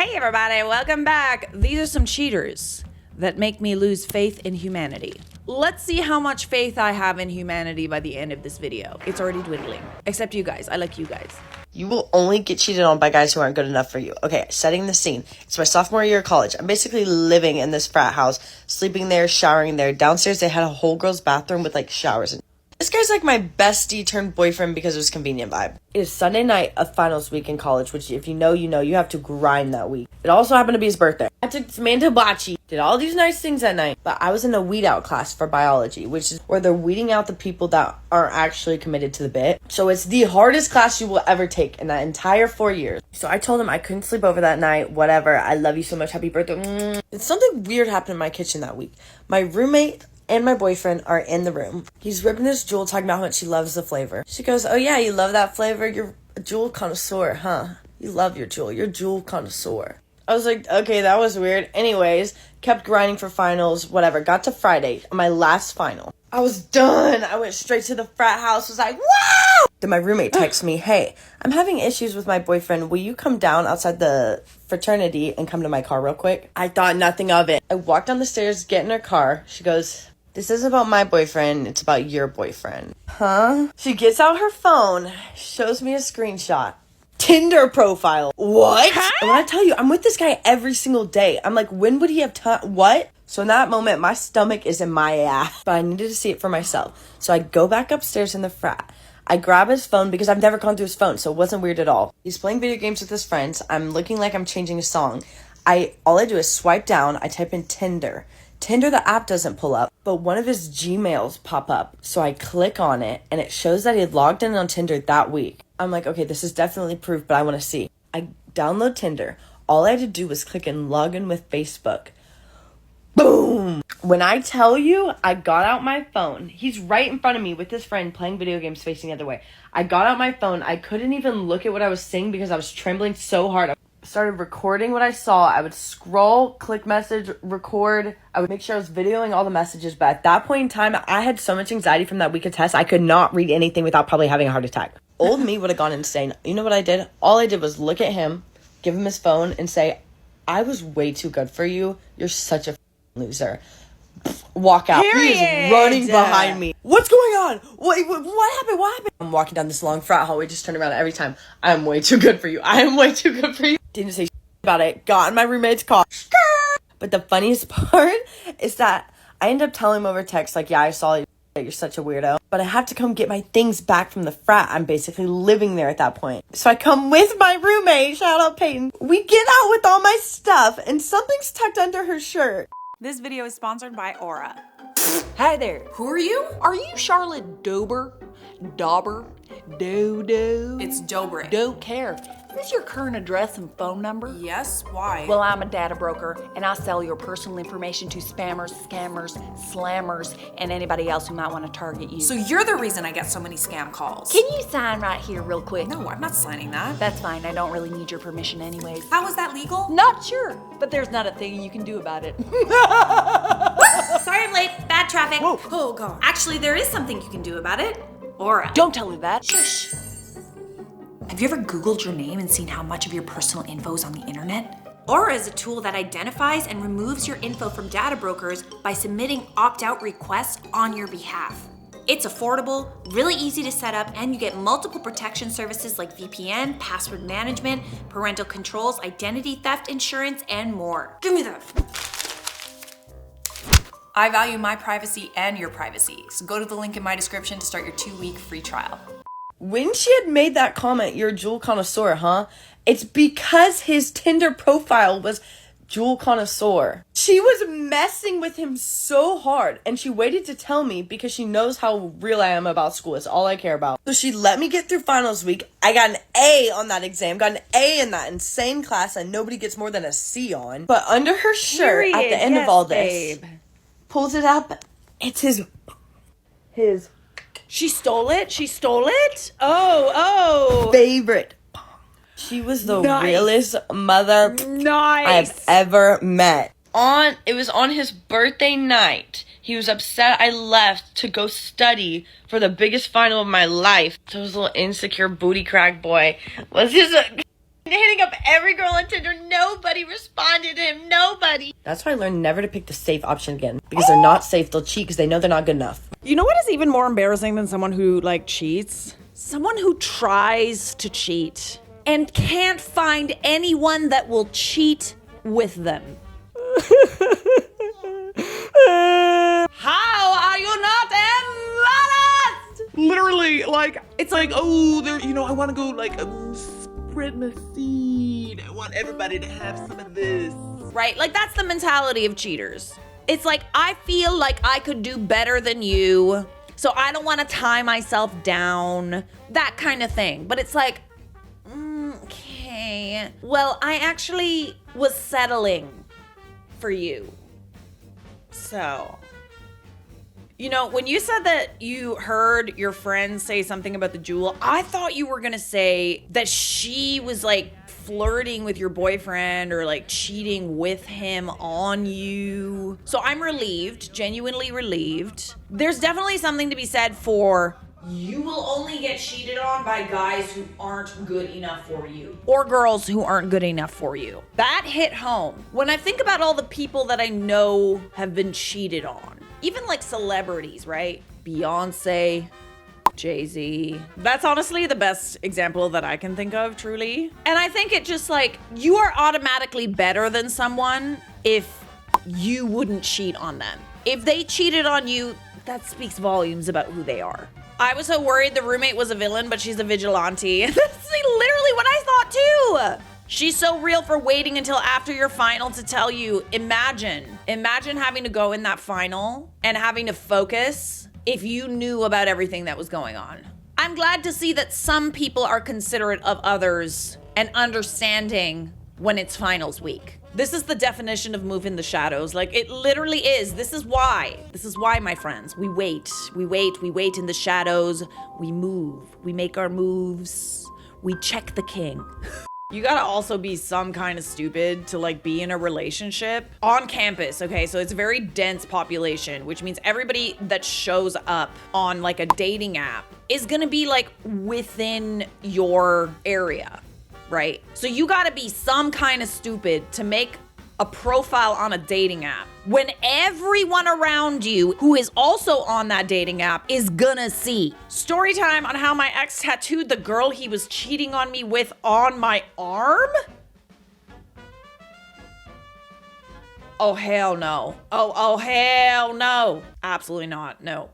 Hey everybody, welcome back. These are some cheaters that make me lose faith in humanity. Let's see how much faith I have in humanity by the end of this video. It's already dwindling. Except you guys. I like you guys. You will only get cheated on by guys who aren't good enough for you. Okay, setting the scene. It's my sophomore year of college. I'm basically living in this frat house, sleeping there, showering there. Downstairs, they had a whole girl's bathroom with, showers. This guy's, my bestie turned boyfriend because it was convenient vibe. It is Sunday night of finals week in college, which if you know, you know. You have to grind that week. It also happened to be his birthday. I took Samantha Bocce, did all these nice things that night, but I was in a weed out class for biology, which is where they're weeding out the people that aren't actually committed to the bit. So it's the hardest class you will ever take in that entire 4 years. So I told him I couldn't sleep over that night, whatever. I love you so much. Happy birthday. And something weird happened in my kitchen that week. My roommate and my boyfriend are in the room. He's ripping his Juul, talking about how much he loves the flavor. She goes, "Oh yeah, you love that flavor? You're a Juul connoisseur, huh? You love your Juul. You're a Juul connoisseur." I was like, okay, that was weird. Anyways, kept grinding for finals, whatever. Got to Friday, my last final. I was done. I went straight to the frat house, was like, wow! Then my roommate texts me, "Hey, I'm having issues with my boyfriend. Will you come down outside the fraternity and come to my car real quick?" I thought nothing of it. I walked down the stairs, get in her car. She goes, "This isn't about my boyfriend, it's about your boyfriend." Huh? She gets out her phone, shows me a screenshot. Tinder profile. What? Huh? And when I tell you, I'm with this guy every single day. I'm like, when would he have time? What? So in that moment, my stomach is in my ass. But I needed to see it for myself. So I go back upstairs in the frat. I grab his phone because I've never gone through his phone, so it wasn't weird at all. He's playing video games with his friends. I'm looking like I'm changing a song. All I do is swipe down. I type in Tinder. Tinder, the app doesn't pull up, but one of his Gmails pop up. So I click on it, and it shows that he had logged in on Tinder that week. I'm like, okay, this is definitely proof, but I want to see. I download Tinder. All I had to do was click and log in with Facebook. Boom! When I tell you, I got out my phone. He's right in front of me with his friend playing video games facing the other way. I got out my phone. I couldn't even look at what I was seeing because I was trembling so hard. Started recording what I saw. I would scroll, click message, record. I would make sure I was videoing all the messages. But at that point in time, I had so much anxiety from that week of tests, I could not read anything without probably having a heart attack. Old me would have gone insane. You know what I did? All I did was look at him, give him his phone, and say, "I was way too good for you. You're such a loser." Walk out. Period. He is running behind me. What's going on? What happened? What happened? I'm walking down this long frat hallway, just turn around every time. "I'm way too good for you. I am way too good for you." Didn't say about it. Got in my roommate's car. But the funniest part is that I end up telling him over text, like, "Yeah, I saw you. You're such a weirdo. But I have to come get my things back from the frat." I'm basically living there at that point. So I come with my roommate, shout out Peyton. We get out with all my stuff, and something's tucked under her shirt. This video is sponsored by Aura. Hi there. Who are you? Are you Charlotte Dobre? Dobre? Do? It's Dobre. Don't care. Is this your current address and phone number? Yes, why? Well, I'm a data broker, and I sell your personal information to spammers, scammers, slammers, and anybody else who might want to target you. So you're the reason I get so many scam calls. Can you sign right here real quick? No, I'm not signing that. That's fine. I don't really need your permission anyways. How is that legal? Not sure, but there's not a thing you can do about it. Sorry I'm late. Bad traffic. Whoa. Oh, God. Actually, there is something you can do about it. Aura. Don't tell her that. Shush. Have you ever Googled your name and seen how much of your personal info is on the internet? Aura is a tool that identifies and removes your info from data brokers by submitting opt-out requests on your behalf. It's affordable, really easy to set up, and you get multiple protection services like VPN, password management, parental controls, identity theft insurance, and more. Give me that. I value my privacy and your privacy, so go to the link in my description to start your 2-week free trial. When she had made that comment, "You're a Juul connoisseur, huh?" It's because his Tinder profile was Juul connoisseur. She was messing with him so hard, and she waited to tell me because she knows how real I am about school. It's all I care about. So she let me get through finals week. I got an A on that exam, got an A in that insane class that nobody gets more than a C on. But under her shirt, at the end of all this, pulls it up. It's his. She stole it? She stole it? Oh. Favorite. She was the realest mother Nice. I've ever met. It was on his birthday night. He was upset I left to go study for the biggest final of my life. So his little insecure booty crack boy was just hitting up every girl on Tinder. Nobody responded to him. Nobody. That's why I learned never to pick the safe option again. Because they're not safe. They'll cheat because they know they're not good enough. You know what is even more embarrassing than someone who, like, cheats? Someone who tries to cheat and can't find anyone that will cheat with them. How are you not embarrassed? Literally, like, it's like, oh, there, you know, I want to go, like, spread my seed. I want everybody to have some of this. Right? Like, that's the mentality of cheaters. It's like, I feel like I could do better than you, so I don't want to tie myself down. That kind of thing. But it's like, okay. Well, I actually was settling for you. So, you know, when you said that you heard your friend say something about the jewel, I thought you were gonna say that she was like flirting with your boyfriend or like cheating with him on you. So I'm relieved, genuinely relieved. There's definitely something to be said for you will only get cheated on by guys who aren't good enough for you. Or girls who aren't good enough for you. That hit home. When I think about all the people that I know have been cheated on, even like celebrities, right? Beyonce, Jay-Z. That's honestly the best example that I can think of, truly. And I think it just like, you are automatically better than someone if you wouldn't cheat on them. If they cheated on you, that speaks volumes about who they are. I was so worried the roommate was a villain, but she's a vigilante. That's literally what I thought too. She's so real for waiting until after your final to tell you. Imagine having to go in that final and having to focus if you knew about everything that was going on. I'm glad to see that some people are considerate of others and understanding when it's finals week. This is the definition of move in the shadows. Like, it literally is. This is why, my friends. We wait in the shadows. We move. We make our moves. We check the king. You gotta also be some kind of stupid to like be in a relationship on campus, okay? So it's a very dense population, which means everybody that shows up on like a dating app is gonna be like within your area, right? So you gotta be some kind of stupid to make a profile on a dating app when everyone around you who is also on that dating app is gonna see. Story time on how my ex tattooed the girl he was cheating on me with on my arm? Oh, hell no. Oh, hell no. Absolutely not. No.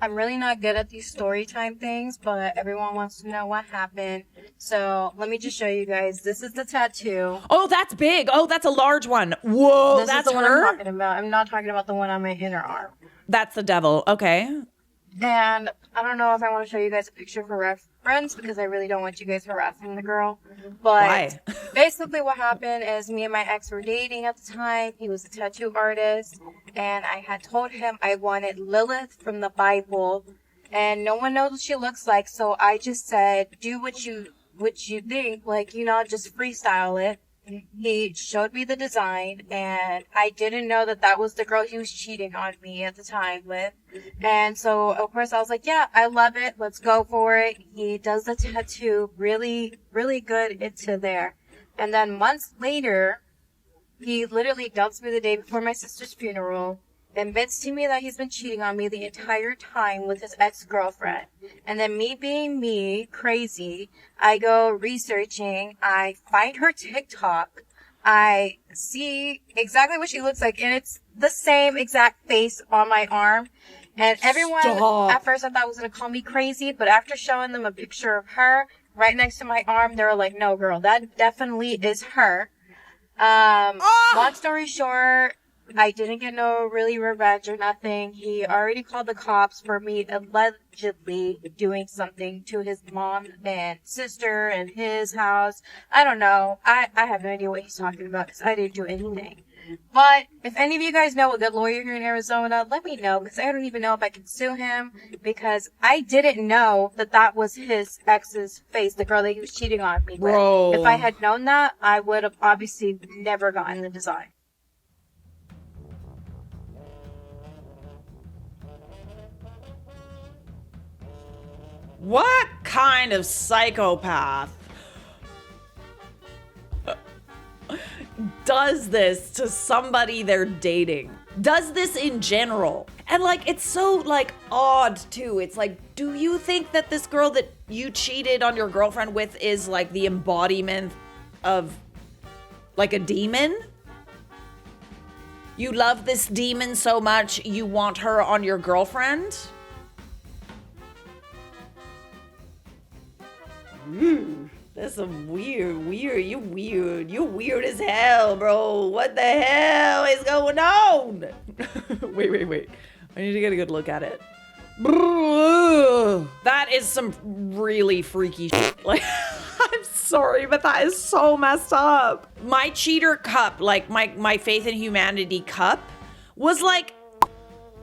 I'm really not good at these story time things, but everyone wants to know what happened. So let me just show you guys. This is the tattoo. Oh, that's big. Oh, that's a large one. Whoa, This that's is the one her? I'm talking about. I'm not talking about the one on my inner arm. That's the devil. Okay. And I don't know if I want to show you guys a picture for reference because I really don't want you guys harassing the girl. But Why? basically what happened is me and my ex were dating at the time. He was a tattoo artist. And I had told him I wanted Lilith from the Bible. And no one knows what she looks like. So I just said, do what you think. Like, you know, just freestyle it. He showed me the design, and I didn't know that that was the girl he was cheating on me at the time with. And so, of course, I was like, yeah, I love it. Let's go for it. He does the tattoo really, really good into there. And then months later, he literally dumps me the day before my sister's funeral, admits to me that he's been cheating on me the entire time with his ex-girlfriend. And then me being me, crazy, I go researching, I find her TikTok, I see exactly what she looks like, and it's the same exact face on my arm. And everyone at first I thought was going to call me crazy, but after showing them a picture of her right next to my arm, they were like, no girl, that definitely is her. Long story short, I didn't get no really revenge or nothing. He already called the cops for me allegedly doing something to his mom and sister and his house. I don't know. I have no idea what he's talking about because I didn't do anything. But if any of you guys know a good lawyer here in Arizona, let me know because I don't even know if I can sue him because I didn't know that that was his ex's face, the girl that he was cheating on me with. Bro. If I had known that, I would have obviously never gotten the design. What kind of psychopath does this to somebody they're dating, does this in general. And like, it's so like odd too. It's like, do you think that this girl that you cheated on your girlfriend with is like the embodiment of like a demon? You love this demon so much you want her on your girlfriend? That's some weird. You weird as hell, bro. What the hell is going on? Wait. I need to get a good look at it. That is some really freaky shit. Like, I'm sorry, but that is so messed up. My cheater cup, like my faith in humanity cup, was like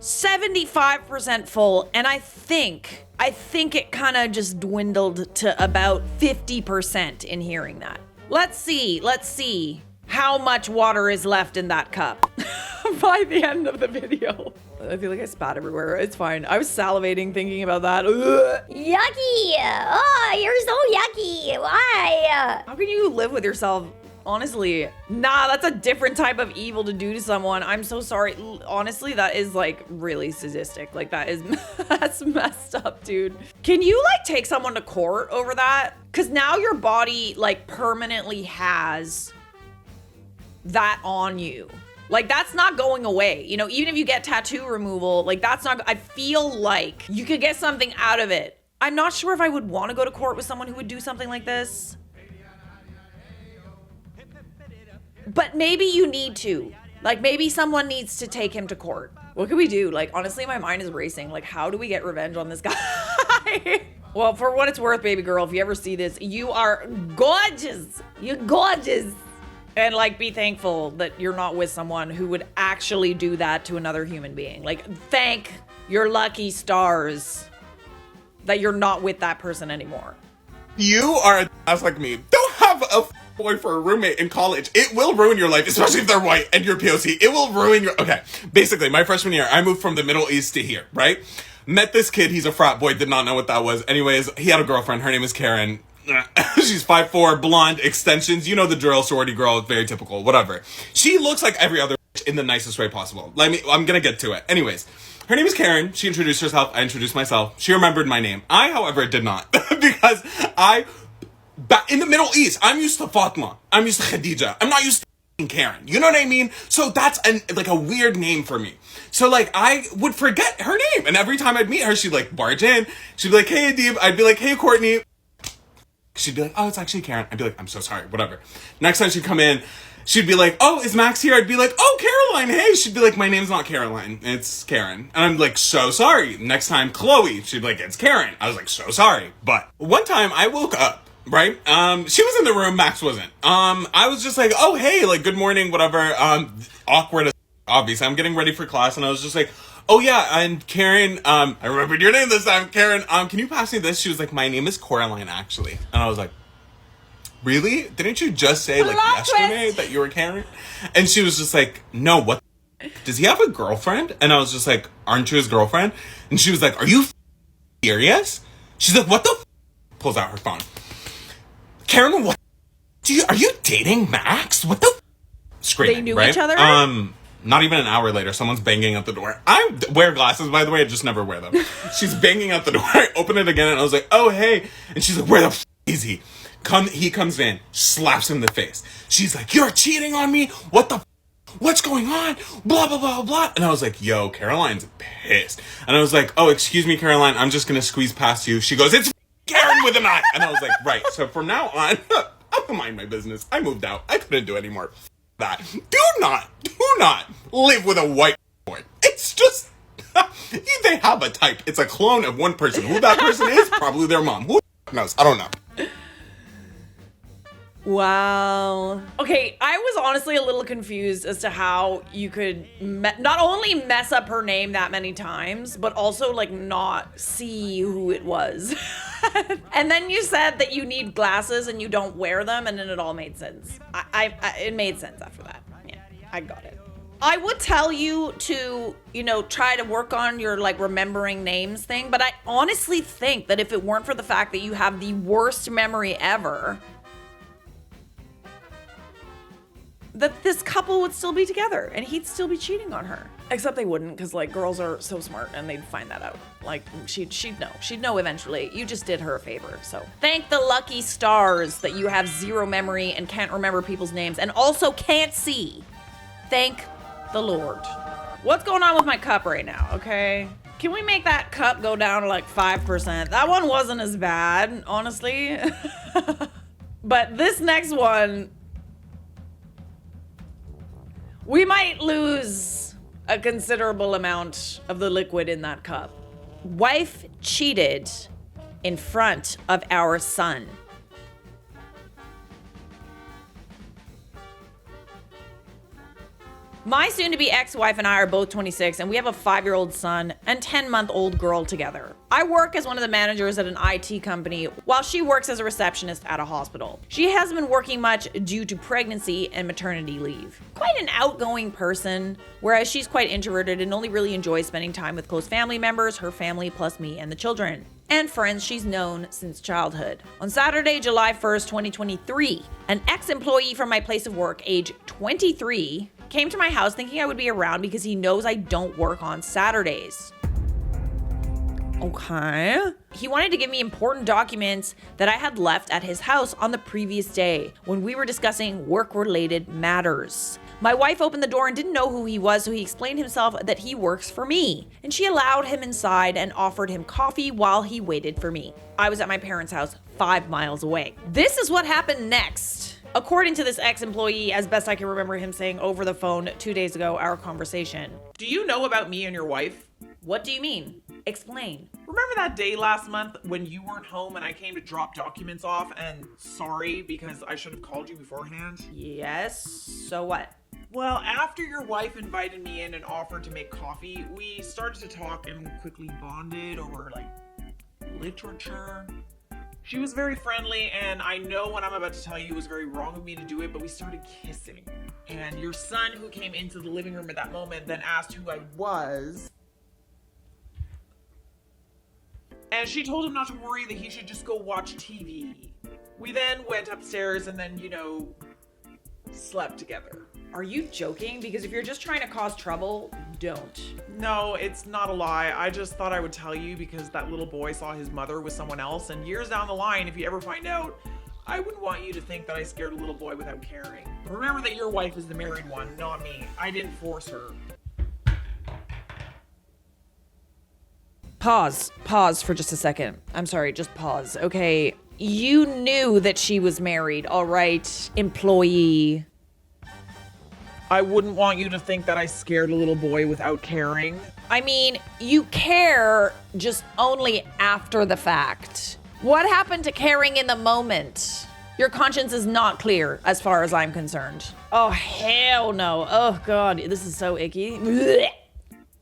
75% full, and I think it kind of just dwindled to about 50% in hearing that. Let's see how much water is left in that cup by the end of the video. I feel like I spat everywhere. It's fine. I was salivating thinking about that. Ugh. Yucky! Oh, you're so yucky. Why? How can you live with yourself? Honestly, nah, that's a different type of evil to do to someone. I'm so sorry. Honestly, that is like really sadistic. Like that's messed up, dude. Can you like take someone to court over that? Because now your body like permanently has that on you. Like, that's not going away. You know, even if you get tattoo removal, like that's not, I feel like you could get something out of it. I'm not sure if I would want to go to court with someone who would do something like this. But maybe you need to. Like, maybe someone needs to take him to court. What can we do? Like, honestly, my mind is racing. Like, how do we get revenge on this guy? Well, for what it's worth, baby girl, if you ever see this, you are gorgeous. You're gorgeous. And, like, be thankful that you're not with someone who would actually do that to another human being. Like, thank your lucky stars that you're not with that person anymore. You are a ass like me. Don't have a boy for a roommate in college. It will ruin your life, especially if they're white and you're POC. It will ruin your... Okay, basically, my freshman year, I moved from the Middle East to here, right? Met this kid. He's a frat boy. Did not know what that was. Anyways, he had a girlfriend. Her name is Karen. She's 5'4", blonde, extensions. You know the drill, sorority girl, very typical, whatever. She looks like every other bitch in the nicest way possible. I'm gonna get to it. Anyways, her name is Karen. She introduced herself. I introduced myself. She remembered my name. I, however, did not. Because in the Middle East, I'm used to Fatma. I'm used to Khadija. I'm not used to Karen. You know what I mean? So that's a weird name for me. So like I would forget her name. And every time I'd meet her, she'd like barge in. She'd be like, hey, Adib. I'd be like, hey, Courtney. She'd be like, oh, it's actually Karen. I'd be like, I'm so sorry, whatever. Next time she'd come in, she'd be like, oh, is Max here? I'd be like, oh, Caroline, hey. She'd be like, my name's not Caroline, it's Karen. And I'm like, so sorry. Next time, Chloe. She'd be like, it's Karen. I was like, so sorry. But one time I woke up, right? She was in the room, Max wasn't. I was just like, oh, hey, like, good morning, whatever. Awkward as obviously. I'm getting ready for class, and I was just like, oh yeah, and Karen, I remembered your name this time. Karen, can you pass me this? She was like, my name is Coraline, actually. And I was like, really? Didn't you just say like yesterday that you were Karen? And she was just like, no, what? Does he have a girlfriend? And I was just like, aren't you his girlfriend? And she was like, are you serious? She's like, what the? Pulls out her phone. Karen, what? Are you dating Max? What the? Screaming, they knew right? each other? Not even an hour later, someone's banging at the door. I wear glasses, by the way. I just never wear them. She's banging at the door. I open it again, and I was like, oh, hey. And she's like, where the f*** is he? He comes in, slaps him in the face. She's like, you're cheating on me? What the f***? What's going on? Blah, blah, blah, blah. And I was like, yo, Caroline's pissed. And I was like, oh, excuse me, Caroline. I'm just going to squeeze past you. She goes, it's Karen with an eye. And I was like, right. So from now on, I'll mind my business. I moved out. I couldn't do anymore. That. Do not live with a white boy. It's just, they have a type. It's a clone of one person. Who that person is, probably their mom. Who knows? I don't know. Wow. Okay, I was honestly a little confused as to how you could not only mess up her name that many times, but also like not see who it was. And then you said that you need glasses and you don't wear them, and then it all made sense. It made sense after that. Yeah, I got it. I would tell you to, try to work on your like remembering names thing, but I honestly think that if it weren't for the fact that you have the worst memory ever, that this couple would still be together and he'd still be cheating on her. Except they wouldn't, because like girls are so smart and they'd find that out. Like she'd know eventually. You just did her a favor. So thank the lucky stars that you have zero memory and can't remember people's names and also can't see. Thank the Lord. What's going on with my cup right now? Okay. Can we make that cup go down to like 5%? That one wasn't as bad, honestly. But this next one, we might lose a considerable amount of the liquid in that cup. Wife cheated in front of our son. My soon-to-be ex-wife and I are both 26, and we have a 5-year-old son and 10-month-old girl together. I work as one of the managers at an IT company, while she works as a receptionist at a hospital. She hasn't been working much due to pregnancy and maternity leave. Quite an outgoing person, whereas she's quite introverted and only really enjoys spending time with close family members, her family plus me and the children, and friends she's known since childhood. On Saturday, July 1st, 2023, an ex-employee from my place of work, age 23, came to my house thinking I would be around because he knows I don't work on Saturdays. Okay. He wanted to give me important documents that I had left at his house on the previous day when we were discussing work-related matters. My wife opened the door and didn't know who he was, so he explained himself that he works for me. And she allowed him inside and offered him coffee while he waited for me. I was at my parents' house 5 miles away. This is what happened next. According to this ex-employee, as best I can remember him saying over the phone 2 days ago, our conversation. Do you know about me and your wife? What do you mean? Explain. Remember that day last month when you weren't home and I came to drop documents off and sorry because I should have called you beforehand? Yes, so what? Well, after your wife invited me in and offered to make coffee, we started to talk and quickly bonded over literature. She was very friendly, and I know what I'm about to tell you was very wrong of me to do it, but we started kissing. And your son, who came into the living room at that moment, then asked who I was. And she told him not to worry, that he should just go watch TV. We then went upstairs and then, slept together. Are you joking? Because if you're just trying to cause trouble, don't. No, it's not a lie. I just thought I would tell you because that little boy saw his mother with someone else, and years down the line, if you ever find out, I wouldn't want you to think that I scared a little boy without caring. Remember that your wife is the married one, not me. I didn't force her. Pause for just a second. I'm sorry, just pause. Okay, you knew that she was married, all right, employee. I wouldn't want you to think that I scared a little boy without caring. I mean, you care just only after the fact. What happened to caring in the moment? Your conscience is not clear as far as I'm concerned. Oh, hell no. Oh, God, this is so icky. Blech.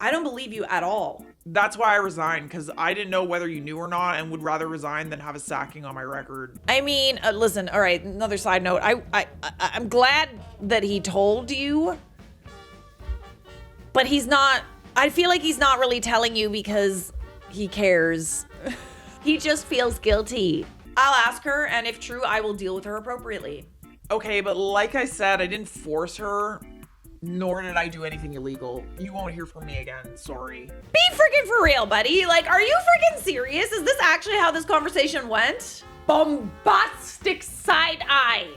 I don't believe you at all. That's why I resigned, because I didn't know whether you knew or not and would rather resign than have a sacking on my record. I mean, listen, all right, another side note. I'm glad that he told you, but I feel like he's not really telling you because he cares. He just feels guilty. I'll ask her, and if true, I will deal with her appropriately. Okay, but like I said, I didn't force her. Nor did I do anything illegal. You won't hear from me again, sorry. Be freaking for real, buddy. Are you freaking serious? Is this actually how this conversation went? Bombastic side eye.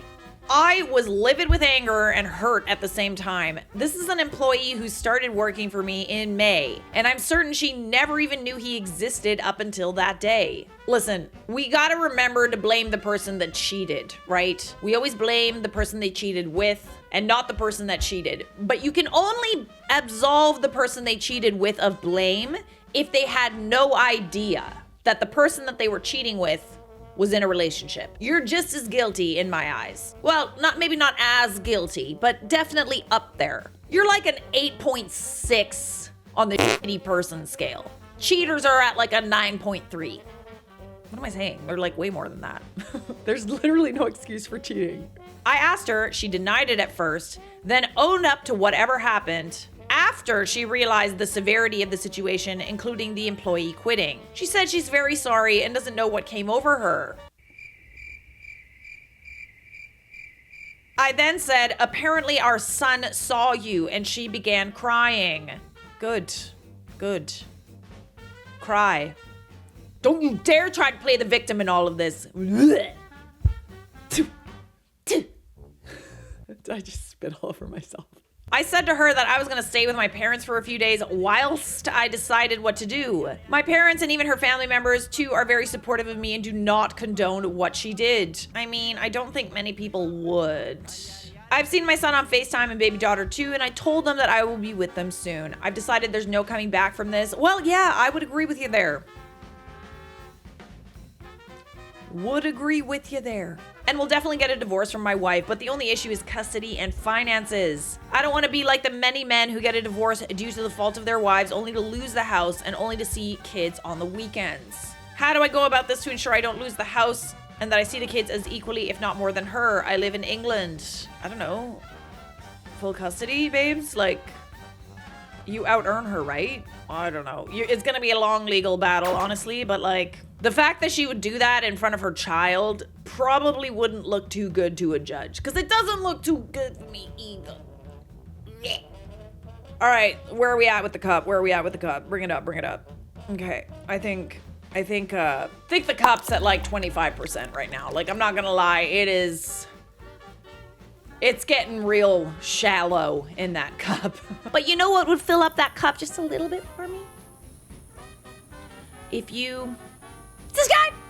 I was livid with anger and hurt at the same time. This is an employee who started working for me in May, and I'm certain she never even knew he existed up until that day. Listen, we gotta remember to blame the person that cheated, right? We always blame the person they cheated with and not the person that cheated. But you can only absolve the person they cheated with of blame if they had no idea that the person that they were cheating with was in a relationship. You're just as guilty in my eyes. Well, maybe not as guilty, but definitely up there. You're like an 8.6 on the shitty person scale. Cheaters are at like a 9.3. What am I saying? They're like way more than that. There's literally no excuse for cheating. I asked her, she denied it at first, then owned up to whatever happened after she realized the severity of the situation, including the employee quitting. She said she's very sorry and doesn't know what came over her. I then said, apparently our son saw you, and she began crying. Good. Good. Cry. Don't you dare try to play the victim in all of this. I just spit all over myself. I said to her that I was going to stay with my parents for a few days whilst I decided what to do. My parents and even her family members too are very supportive of me and do not condone what she did. I mean, I don't think many people would. I've seen my son on FaceTime and baby daughter too, and I told them that I will be with them soon. I've decided there's no coming back from this. Well, yeah, I would agree with you there. Would agree with you there. And will definitely get a divorce from my wife, but the only issue is custody and finances. I don't want to be like the many men who get a divorce due to the fault of their wives, only to lose the house and only to see kids on the weekends. How do I go about this to ensure I don't lose the house and that I see the kids as equally, if not more than her? I live in England. I don't know. Full custody, babes? Like, you out-earn her, right? I don't know. It's gonna be a long legal battle, honestly, but like, the fact that she would do that in front of her child probably wouldn't look too good to a judge, because it doesn't look too good for me either. Yeah. All right, where are we at with the cup? Where are we at with the cup? Bring it up, bring it up. Okay, I think the cup's at like 25% right now. Like, I'm not gonna lie, it's getting real shallow in that cup. But you know what would fill up that cup just a little bit for me? If you